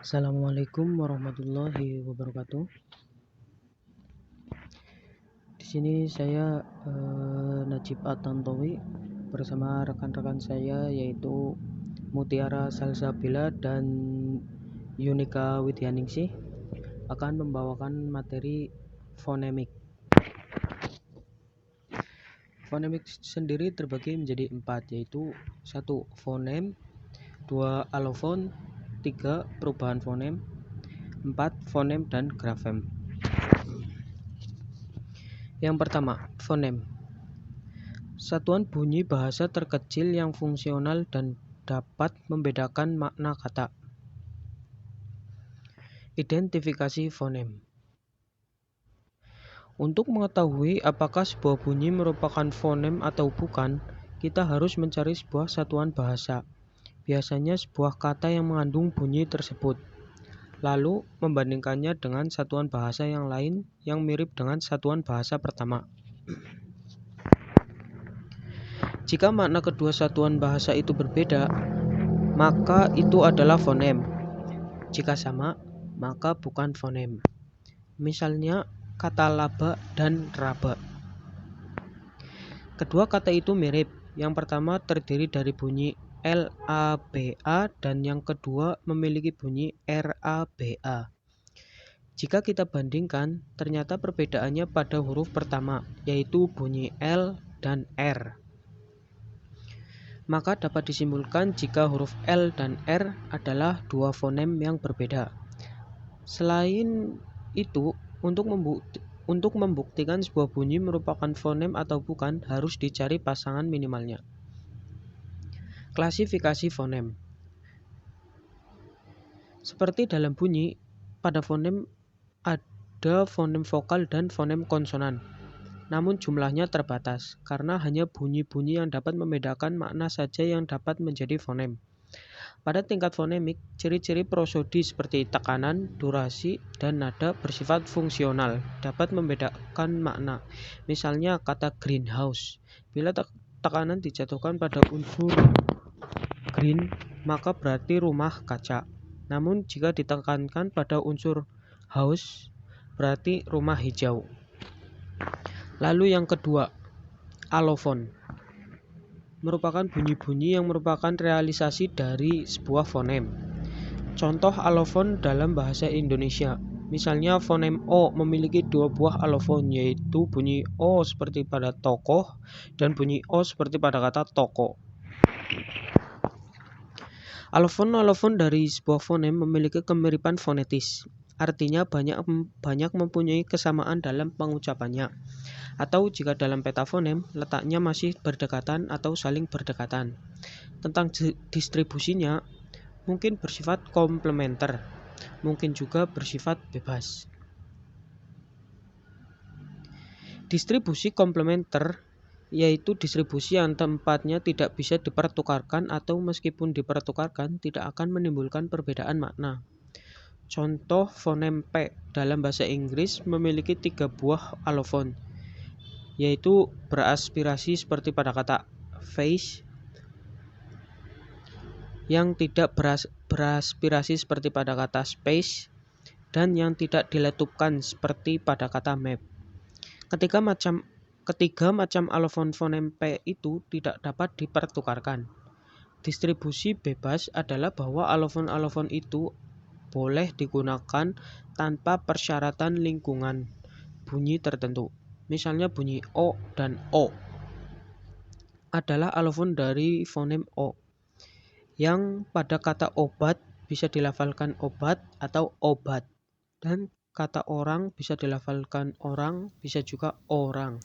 Assalamualaikum warahmatullahi wabarakatuh. Di sini saya Najib Atantowi bersama rekan-rekan saya yaitu Mutiara Salsabila dan Yunika Widyaningsih akan membawakan materi fonemik. Fonemik sendiri terbagi menjadi 4, yaitu 1. Fonem, 2. Alofon, 3. Perubahan fonem, 4. Fonem dan grafem. Yang pertama, fonem. Satuan bunyi bahasa terkecil yang fungsional dan dapat membedakan makna kata. Identifikasi fonem. Untuk mengetahui apakah sebuah bunyi merupakan fonem atau bukan, kita harus mencari sebuah satuan bahasa, biasanya sebuah kata yang mengandung bunyi tersebut, lalu membandingkannya dengan satuan bahasa yang lain yang mirip dengan satuan bahasa pertama. Jika makna kedua satuan bahasa itu berbeda, maka itu adalah fonem. Jika sama, maka bukan fonem. Misalnya kata laba dan raba. Kedua kata itu mirip. Yang pertama terdiri dari bunyi LABA dan yang kedua memiliki bunyi RABA. Jika kita bandingkan, ternyata perbedaannya pada huruf pertama, yaitu bunyi L dan R. Maka dapat disimpulkan jika huruf L dan R adalah dua fonem yang berbeda. Selain itu, untuk membuktikan sebuah bunyi merupakan fonem atau bukan, harus dicari pasangan minimalnya. Klasifikasi fonem. Seperti dalam bunyi, pada fonem ada fonem vokal dan fonem konsonan. Namun jumlahnya terbatas, karena hanya bunyi-bunyi yang dapat membedakan makna saja yang dapat menjadi fonem. Pada tingkat fonemik, ciri-ciri prosodi seperti tekanan, durasi, dan nada bersifat fungsional, dapat membedakan makna. Misalnya kata greenhouse, bila tekanan dijatuhkan pada unsur green, maka berarti rumah kaca. Namun jika ditekankan pada unsur house, berarti rumah hijau. Lalu yang kedua, alofon. Merupakan bunyi-bunyi yang merupakan realisasi dari sebuah fonem. Contoh alofon dalam bahasa Indonesia. Misalnya fonem O memiliki dua buah alofon, yaitu bunyi O seperti pada tokoh dan bunyi O seperti pada kata toko. Alofon-alofon dari sebuah fonem memiliki kemiripan fonetis. Artinya banyak mempunyai kesamaan dalam pengucapannya. Atau jika dalam peta fonem, letaknya masih berdekatan atau saling berdekatan. Tentang distribusinya, mungkin bersifat komplementer, mungkin juga bersifat bebas. Distribusi komplementer yaitu distribusi yang tempatnya tidak bisa dipertukarkan atau meskipun dipertukarkan tidak akan menimbulkan perbedaan makna. Contoh fonem P dalam bahasa Inggris memiliki 3 buah alofon, yaitu beraspirasi seperti pada kata face, yang tidak beraspirasi seperti pada kata space, dan yang tidak diletupkan seperti pada kata map. Ketiga macam alofon fonem P itu tidak dapat dipertukarkan. Distribusi bebas adalah bahwa alofon-alofon itu boleh digunakan tanpa persyaratan lingkungan bunyi tertentu. Misalnya bunyi O dan O adalah alofon dari fonem O, yang pada kata obat bisa dilafalkan obat atau obat, dan kata orang bisa dilafalkan orang, bisa juga orang.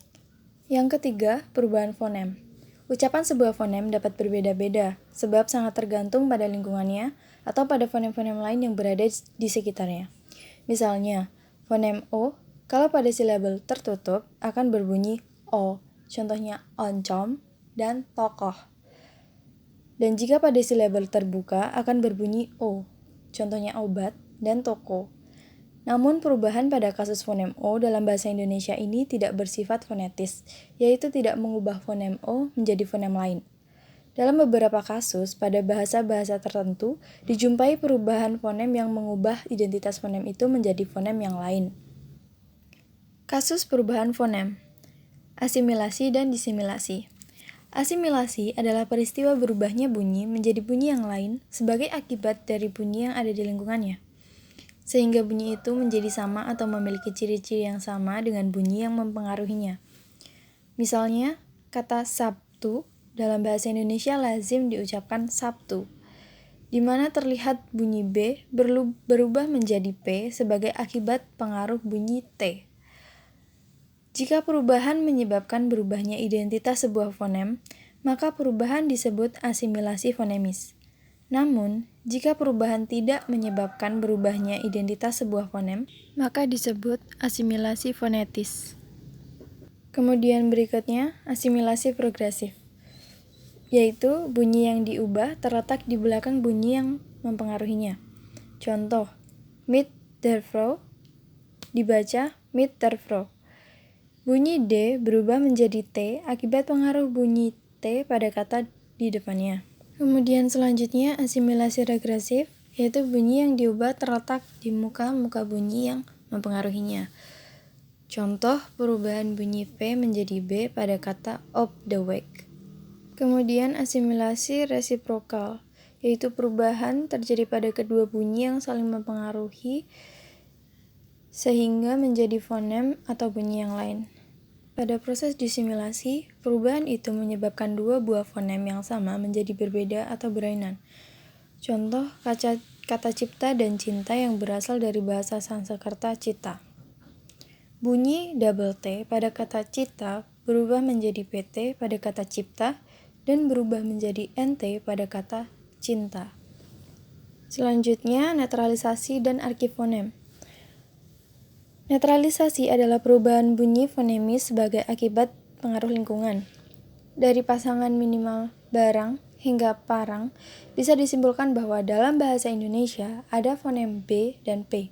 Yang ketiga, perubahan fonem. Ucapan sebuah fonem dapat berbeda-beda, sebab sangat tergantung pada lingkungannya atau pada fonem-fonem lain yang berada di sekitarnya. Misalnya, fonem O, kalau pada silabel tertutup, akan berbunyi O, contohnya oncom dan tokoh. Dan jika pada silabel terbuka, akan berbunyi O, contohnya obat dan toko. Namun perubahan pada kasus fonem O dalam bahasa Indonesia ini tidak bersifat fonetis, yaitu tidak mengubah fonem O menjadi fonem lain. Dalam beberapa kasus, pada bahasa-bahasa tertentu, dijumpai perubahan fonem yang mengubah identitas fonem itu menjadi fonem yang lain. Kasus perubahan fonem, asimilasi dan disimilasi. Asimilasi adalah peristiwa berubahnya bunyi menjadi bunyi yang lain sebagai akibat dari bunyi yang ada di lingkungannya, sehingga bunyi itu menjadi sama atau memiliki ciri-ciri yang sama dengan bunyi yang mempengaruhinya. Misalnya, kata Sabtu dalam bahasa Indonesia lazim diucapkan Sabtu, di mana terlihat bunyi B berubah menjadi P sebagai akibat pengaruh bunyi T. Jika perubahan menyebabkan berubahnya identitas sebuah fonem, maka perubahan disebut asimilasi fonemis. Namun, jika perubahan tidak menyebabkan berubahnya identitas sebuah fonem, maka disebut asimilasi fonetis. Kemudian berikutnya, asimilasi progresif, yaitu bunyi yang diubah terletak di belakang bunyi yang mempengaruhinya. Contoh, mit der Frau dibaca mit der Frau. Bunyi D berubah menjadi T akibat pengaruh bunyi T pada kata di depannya. Kemudian selanjutnya asimilasi regresif, yaitu bunyi yang diubah terletak di muka-muka bunyi yang mempengaruhinya. Contoh, perubahan bunyi P menjadi B pada kata op the weg. Kemudian asimilasi resiprokal, yaitu perubahan terjadi pada kedua bunyi yang saling mempengaruhi sehingga menjadi fonem atau bunyi yang lain. Pada proses disimilasi, perubahan itu menyebabkan dua buah fonem yang sama menjadi berbeda atau berlainan. Contoh, kata cipta dan cinta yang berasal dari bahasa Sanskerta cita. Bunyi double T pada kata cita berubah menjadi PT pada kata cipta dan berubah menjadi NT pada kata cinta. Selanjutnya, netralisasi dan arkifonem. Netralisasi adalah perubahan bunyi fonemis sebagai akibat pengaruh lingkungan. Dari pasangan minimal barang hingga parang, bisa disimpulkan bahwa dalam bahasa Indonesia ada fonem B dan P.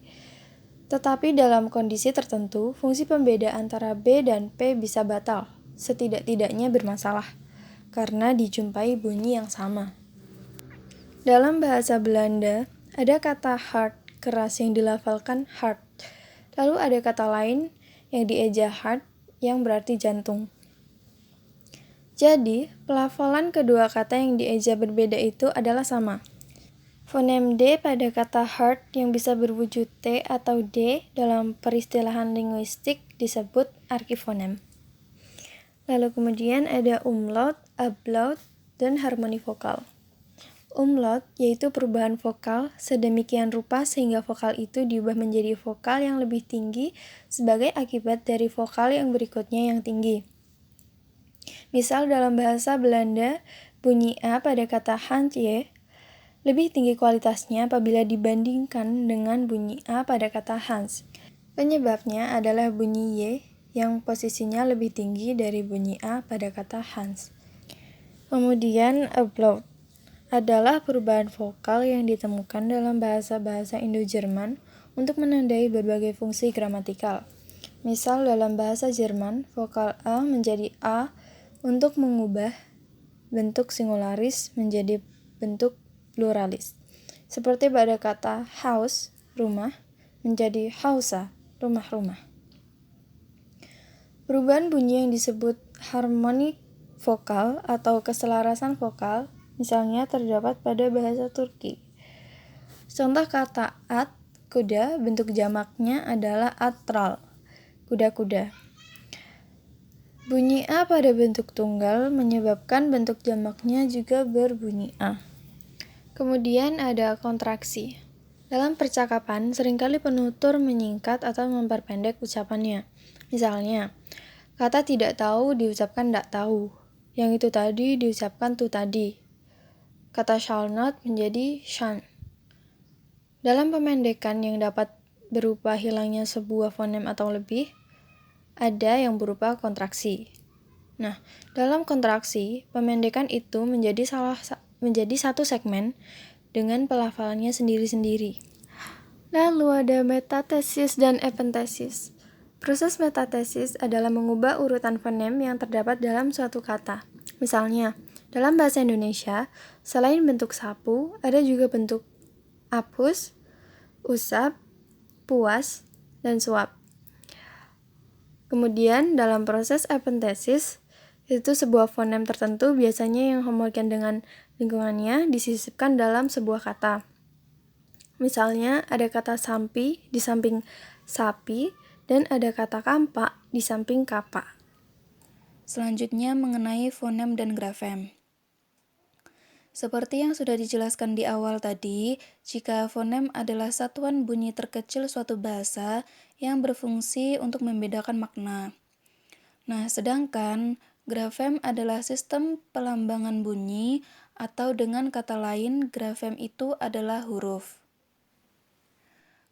Tetapi dalam kondisi tertentu, fungsi pembeda antara B dan P bisa batal, setidak-tidaknya bermasalah, karena dijumpai bunyi yang sama. Dalam bahasa Belanda, ada kata hard, keras yang dilafalkan hard. Lalu ada kata lain yang dieja hard, yang berarti jantung. Jadi, pelafalan kedua kata yang dieja berbeda itu adalah sama. Fonem D pada kata hard yang bisa berwujud T atau D dalam peristilahan linguistik disebut arkifonem. Lalu kemudian ada umlaut, ablaut, dan harmoni vokal. Umlaut yaitu perubahan vokal sedemikian rupa sehingga vokal itu diubah menjadi vokal yang lebih tinggi sebagai akibat dari vokal yang berikutnya yang tinggi. Misal dalam bahasa Belanda, bunyi A pada kata handje lebih tinggi kualitasnya apabila dibandingkan dengan bunyi A pada kata Hans. Penyebabnya adalah bunyi Y yang posisinya lebih tinggi dari bunyi A pada kata Hans. Kemudian ablaut adalah perubahan vokal yang ditemukan dalam bahasa-bahasa Indo-Jerman untuk menandai berbagai fungsi gramatikal. Misal dalam bahasa Jerman, vokal A menjadi A untuk mengubah bentuk singularis menjadi bentuk pluralis. Seperti pada kata Haus, rumah, menjadi Hausa, rumah-rumah. Perubahan bunyi yang disebut harmoni vokal atau keselarasan vokal misalnya terdapat pada bahasa Turki. Contoh kata at, kuda, bentuk jamaknya adalah atral, kuda-kuda. Bunyi A pada bentuk tunggal menyebabkan bentuk jamaknya juga berbunyi A. Kemudian ada kontraksi. Dalam percakapan, seringkali penutur menyingkat atau memperpendek ucapannya. Misalnya, kata tidak tahu diucapkan tidak tahu. Yang itu tadi diucapkan tu tadi. Kata shall not menjadi shan. Dalam pemendekan yang dapat berupa hilangnya sebuah fonem atau lebih, ada yang berupa kontraksi. Nah, dalam kontraksi, pemendekan itu menjadi satu segmen dengan pelafalannya sendiri-sendiri. Lalu ada metatesis dan epentesis. Proses metatesis adalah mengubah urutan fonem yang terdapat dalam suatu kata. Misalnya, Dalam bahasa Indonesia, selain bentuk sapu, ada juga bentuk apus, usap, puas, dan suap. Kemudian, dalam proses epentesis, itu sebuah fonem tertentu biasanya yang homogen dengan lingkungannya disisipkan dalam sebuah kata. Misalnya, ada kata sampi di samping sapi, dan ada kata kampak di samping kapak. Selanjutnya mengenai fonem dan grafem. Seperti yang sudah dijelaskan di awal tadi, jika fonem adalah satuan bunyi terkecil suatu bahasa yang berfungsi untuk membedakan makna. Nah, sedangkan grafem adalah sistem pelambangan bunyi, atau dengan kata lain, grafem itu adalah huruf.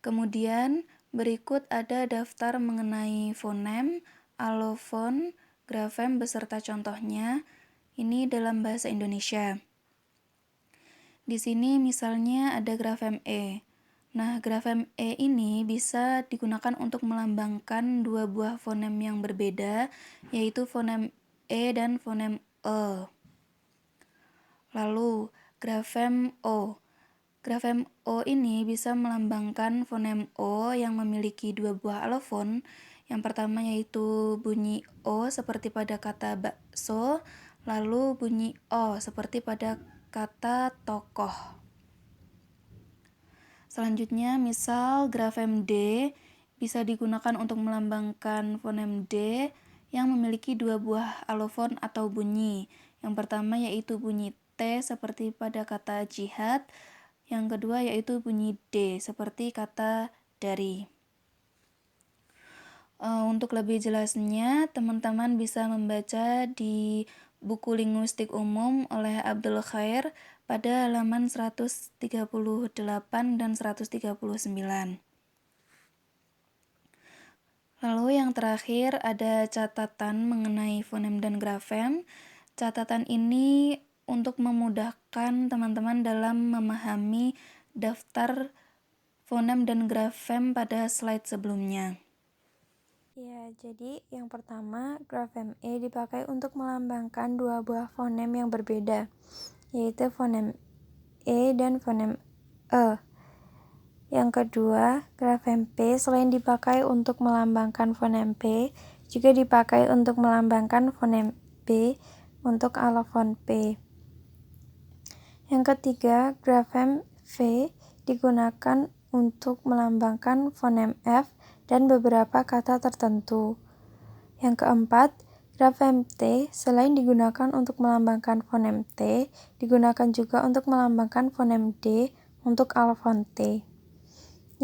Kemudian, berikut ada daftar mengenai fonem, alofon, grafem beserta contohnya. Ini dalam bahasa Indonesia. Di sini misalnya ada grafem E. Nah, grafem E ini bisa digunakan untuk melambangkan dua buah fonem yang berbeda, yaitu fonem E dan fonem E. Lalu, grafem O. Grafem O ini bisa melambangkan fonem O yang memiliki dua buah alofon. Yang pertama yaitu bunyi O seperti pada kata bakso, lalu bunyi O seperti pada kata tokoh. Selanjutnya, misal grafem D bisa digunakan untuk melambangkan fonem D yang memiliki dua buah alofon atau bunyi. Yang pertama yaitu bunyi T seperti pada kata jihad, yang kedua yaitu bunyi D seperti kata dari. Untuk lebih jelasnya, teman-teman bisa membaca di buku linguistik umum oleh Abdul Khair pada halaman 138 dan 139. Lalu yang terakhir ada catatan mengenai fonem dan grafem. Catatan ini untuk memudahkan teman-teman dalam memahami daftar fonem dan grafem pada slide sebelumnya. Ya, jadi yang pertama, grafem E dipakai untuk melambangkan dua buah fonem yang berbeda, yaitu fonem E dan fonem E. Yang kedua, grafem P selain dipakai untuk melambangkan fonem P, juga dipakai untuk melambangkan fonem B untuk alofon P. Yang ketiga, grafem V digunakan untuk melambangkan fonem F dan beberapa kata tertentu. Yang keempat, grafem T selain digunakan untuk melambangkan fonem T, digunakan juga untuk melambangkan fonem D untuk alofon T.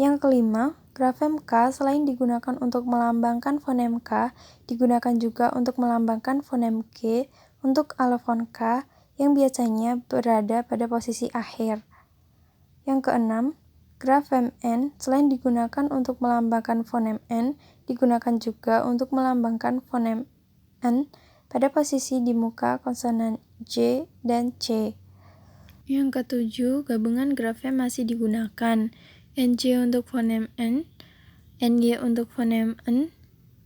Yang kelima, grafem K selain digunakan untuk melambangkan fonem K, digunakan juga untuk melambangkan fonem G untuk alofon K yang biasanya berada pada posisi akhir. Yang keenam, grafem N selain digunakan untuk melambangkan fonem N, digunakan juga untuk melambangkan fonem N pada posisi di muka konsonan J dan C. Yang ketujuh, gabungan grafem masih digunakan. NJ untuk fonem N, NY untuk fonem N,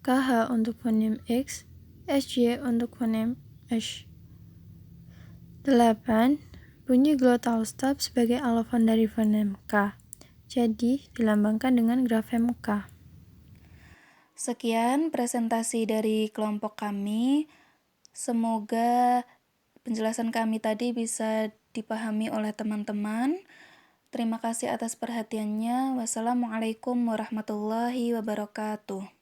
KH untuk fonem X, SY untuk fonem Sh. 8. Bunyi glottal stop sebagai alofon dari fonem K. Jadi, dilambangkan dengan grafem K. Sekian presentasi dari kelompok kami. Semoga penjelasan kami tadi bisa dipahami oleh teman-teman. Terima kasih atas perhatiannya. Wassalamualaikum warahmatullahi wabarakatuh.